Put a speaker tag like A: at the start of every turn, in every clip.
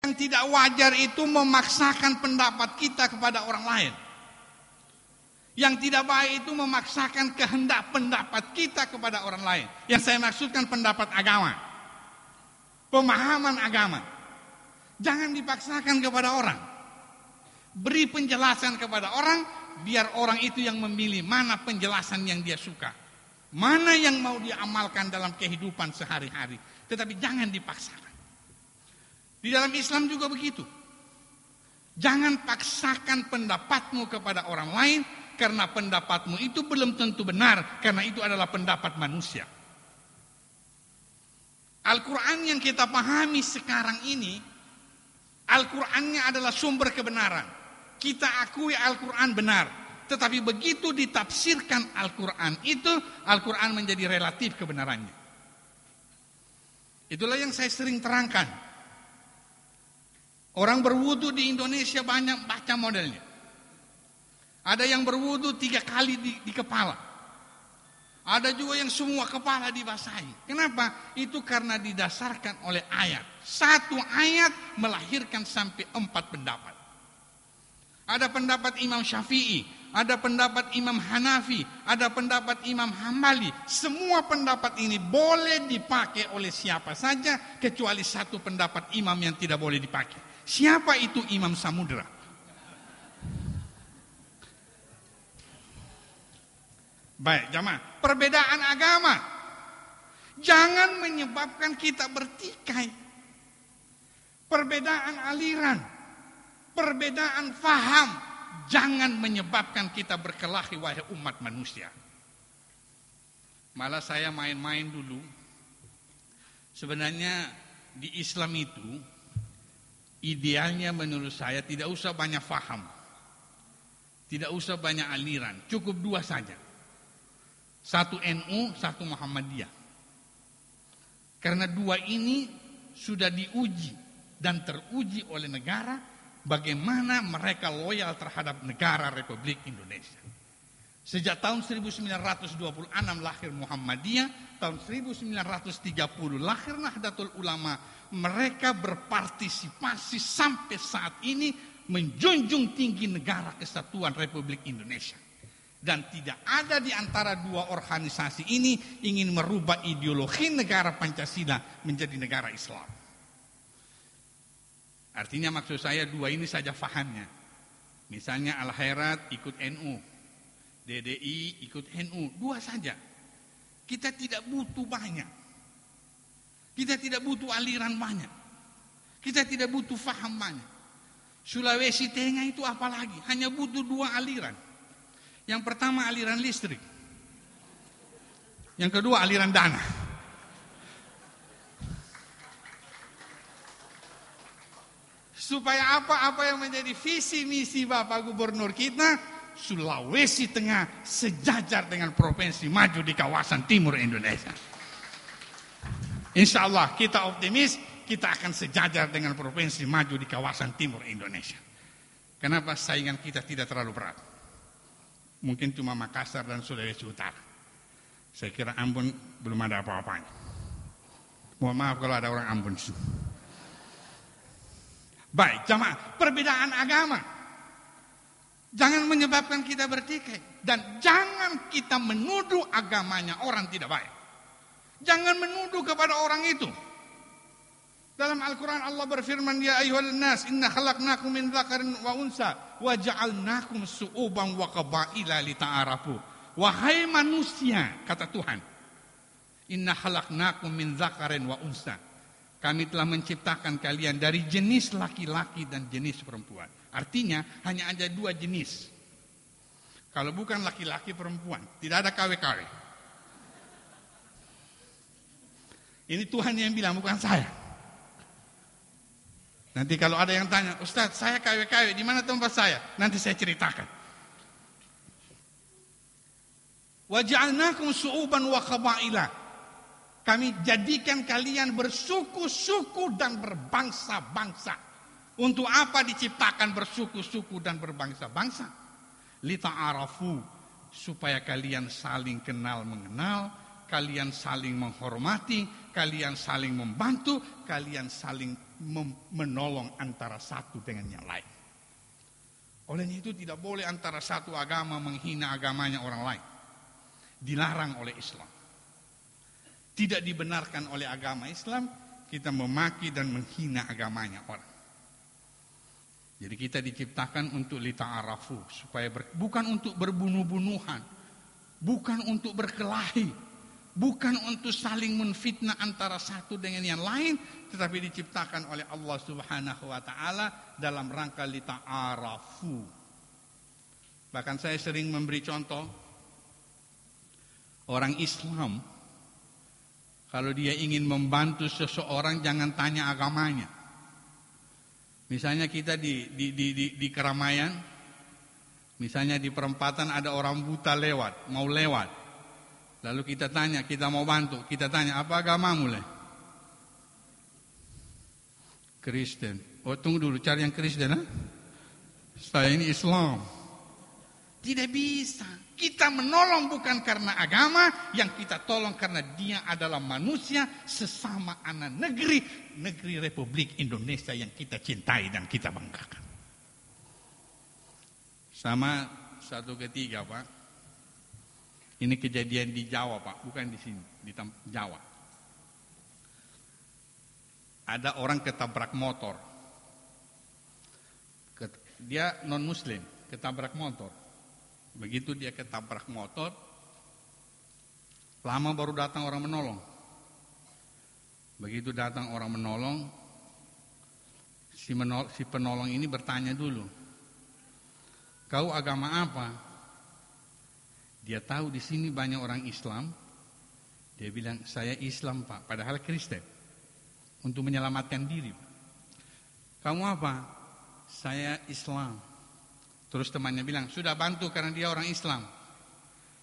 A: Yang tidak wajar itu memaksakan pendapat kita kepada orang lain. Yang tidak baik itu memaksakan kehendak pendapat kita kepada orang lain. Yang saya maksudkan pendapat agama, pemahaman agama. Jangan dipaksakan kepada orang. Beri penjelasan kepada orang, biar orang itu yang memilih mana penjelasan yang dia suka, mana yang mau dia amalkan dalam kehidupan sehari-hari. Tetapi jangan dipaksakan. Di dalam Islam juga begitu. Jangan paksakan pendapatmu kepada orang lain, karena pendapatmu itu belum tentu benar, karena itu adalah pendapat manusia. Al-Quran yang kita pahami sekarang ini, Al-Qurannya adalah sumber kebenaran. Kita akui Al-Quran benar, tetapi begitu ditafsirkan Al-Quran itu, Al-Quran menjadi relatif kebenarannya. Itulah yang saya sering terangkan. Orang berwudu di Indonesia banyak baca modelnya. Ada yang berwudu 3 kali di kepala. Ada juga yang semua kepala dibasahi. Kenapa? Itu karena didasarkan oleh ayat. Satu ayat melahirkan sampai 4 pendapat. Ada pendapat Imam Syafi'i, ada pendapat Imam Hanafi, ada pendapat Imam Hambali. Semua pendapat ini boleh dipakai oleh siapa saja, kecuali satu pendapat imam yang tidak boleh dipakai. Siapa itu? Imam Samudra. Baik, jamaah, perbedaan agama jangan menyebabkan kita bertikai. Perbedaan aliran, perbedaan faham jangan menyebabkan kita berkelahi, wahai umat manusia. Malah saya main-main dulu. Sebenarnya di Islam itu idealnya menurut saya tidak usah banyak faham, tidak usah banyak aliran, cukup 2 saja. Satu NU, satu Muhammadiyah. Karena 2 ini sudah diuji dan teruji oleh negara, bagaimana mereka loyal terhadap negara Republik Indonesia. Sejak tahun 1926 lahir Muhammadiyah, tahun 1930 lahir Nahdlatul Ulama. Mereka berpartisipasi sampai saat ini menjunjung tinggi negara kesatuan Republik Indonesia. Dan tidak ada di antara 2 organisasi ini ingin merubah ideologi negara Pancasila menjadi negara Islam. Artinya maksud saya 2 ini saja fahamnya. Misalnya Al-Khairat ikut NU, DDI ikut NU, 2 saja. Kita tidak butuh banyak. Kita tidak butuh aliran banyak. Kita tidak butuh faham banyak. Sulawesi Tengah itu apalagi, hanya butuh 2 aliran. Yang pertama aliran listrik, yang kedua aliran dana. Supaya apa yang menjadi visi misi Bapak Gubernur kita, Sulawesi Tengah sejajar dengan provinsi maju di kawasan timur Indonesia. Insya Allah kita optimis, kita akan sejajar dengan provinsi maju di kawasan timur Indonesia. Kenapa? Saingan kita tidak terlalu berat. Mungkin cuma Makassar dan Sulawesi Utara. Saya kira Ambon belum ada apa-apanya. Mohon maaf kalau ada orang Ambon. Baik, jamaah, perbedaan agama jangan menyebabkan kita bertikai. Dan jangan kita menuduh agamanya orang tidak baik. Jangan menuduh kepada orang itu. Dalam Al-Quran Allah berfirman, ya ayyuhal nas inna khalaqnakum min dzakarin wa unsa wa ja'alnakum su'uban wa qabaila lita'arafu. Wahai manusia, kata Tuhan, inna khalaqnakum min dzakarin wa unsa. Kami telah menciptakan kalian dari jenis laki-laki dan jenis perempuan. Artinya hanya ada 2 jenis. Kalau bukan laki-laki perempuan, tidak ada KW-KW. Ini Tuhan yang bilang, bukan saya. Nanti kalau ada yang tanya, Ustaz, saya KW-KW, di mana tempat saya? Nanti saya ceritakan. Wa ja'alnakum su'uban wa qabaila. Kami jadikan kalian bersuku-suku dan berbangsa-bangsa. Untuk apa diciptakan bersuku-suku dan berbangsa-bangsa? Lita'arafu, supaya kalian saling kenal mengenal. kalian saling menghormati, kalian saling membantu, kalian saling menolong antara satu dengan yang lain. Olehnya itu tidak boleh antara satu agama menghina agamanya orang lain. Dilarang oleh Islam. Tidak dibenarkan oleh agama Islam kita memaki dan menghina agamanya orang. Jadi kita diciptakan untuk lita'arafu, supaya bukan untuk berbunuh-bunuhan, bukan untuk berkelahi, bukan untuk saling menfitnah antara satu dengan yang lain, tetapi diciptakan oleh Allah Subhanahu wa taala dalam rangka lita'arafu. Bahkan saya sering memberi contoh, orang Islam kalau dia ingin membantu seseorang jangan tanya agamanya. Misalnya kita di keramaian, misalnya di perempatan ada orang buta lewat, mau lewat. Lalu kita tanya, kita mau bantu, kita tanya, apa agamamu le? Kristen. Oh tunggu dulu, cari yang Kristen, ha? Saya ini Islam. Tidak bisa. Kita menolong bukan karena agama, yang kita tolong karena dia adalah manusia sesama anak negeri Republik Indonesia yang kita cintai dan kita banggakan. Sama satu ketiga, Pak. Ini kejadian di Jawa, Pak, bukan di sini, di Jawa. Ada orang ketabrak motor. Dia non-muslim, ketabrak motor. Begitu dia ketabrak motor, lama baru datang orang menolong. Begitu datang orang menolong, si penolong ini bertanya dulu, kau agama apa? Dia tahu di sini banyak orang Islam. Dia bilang, saya Islam Pak, padahal Kristen. Untuk menyelamatkan diri. Kamu apa? Saya Islam. Terus temannya bilang, sudah bantu karena dia orang Islam.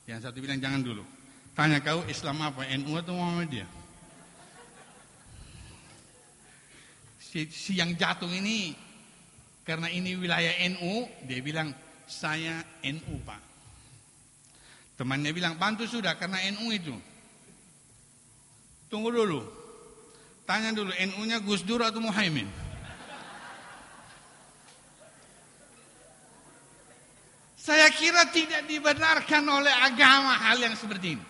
A: Yang satu bilang, jangan dulu. Tanya kau Islam apa? NU atau Muhammadiyah? Si yang jatuh ini, karena ini wilayah NU, dia bilang, saya NU Pak. Temannya bilang, bantu sudah karena NU itu. Tunggu dulu. Tanya dulu, NU-nya Gus Dur atau Muhaimin? Saya kira tidak dibenarkan oleh agama hal yang seperti ini.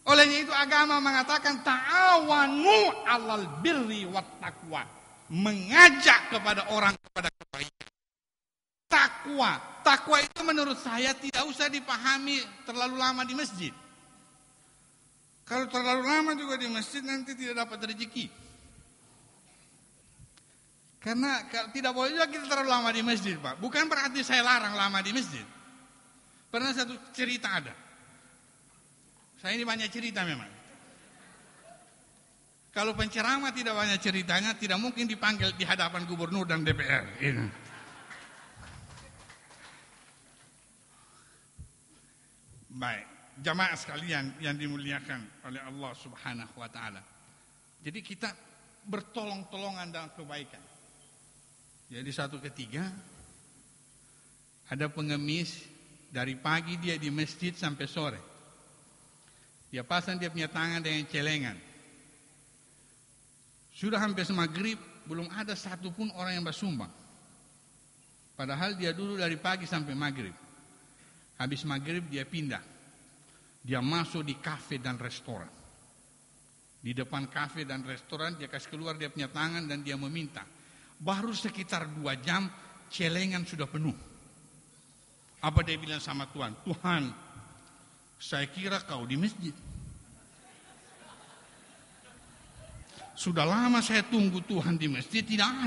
A: Olehnya itu agama mengatakan ta'awanu 'alal birri wat taqwa. Mengajak kepada orang kepada kebaikan. Takwa itu menurut saya tidak usah dipahami terlalu lama di masjid. Kalau terlalu lama juga di masjid nanti tidak dapat rezeki. Karena tidak boleh juga kita terlalu lama di masjid, Pak. Bukan berarti saya larang lama di masjid. Pernah satu cerita ada. Saya ini banyak cerita memang. Kalau penceramah tidak banyak ceritanya, tidak mungkin dipanggil di hadapan gubernur dan DPR. Ini. Baik, jamaah sekalian yang dimuliakan oleh Allah Subhanahu wa taala. Jadi kita bertolong-tolongan dalam kebaikan. Jadi satu ketiga ada pengemis dari pagi dia di masjid sampai sore. Dia pasang dia punya tangan dengan celengan. Sudah hampir maghrib belum ada satupun orang yang bersumbang. Padahal dia dulu dari pagi sampai maghrib. Habis maghrib dia pindah. Dia masuk di kafe dan restoran. Di depan kafe dan restoran dia kasih keluar dia punya tangan dan dia meminta. Baru sekitar 2 jam celengan sudah penuh. Apa dia bilang sama Tuhan? Tuhan, saya kira kau di masjid. Sudah lama saya tunggu Tuhan di masjid, tidak ada.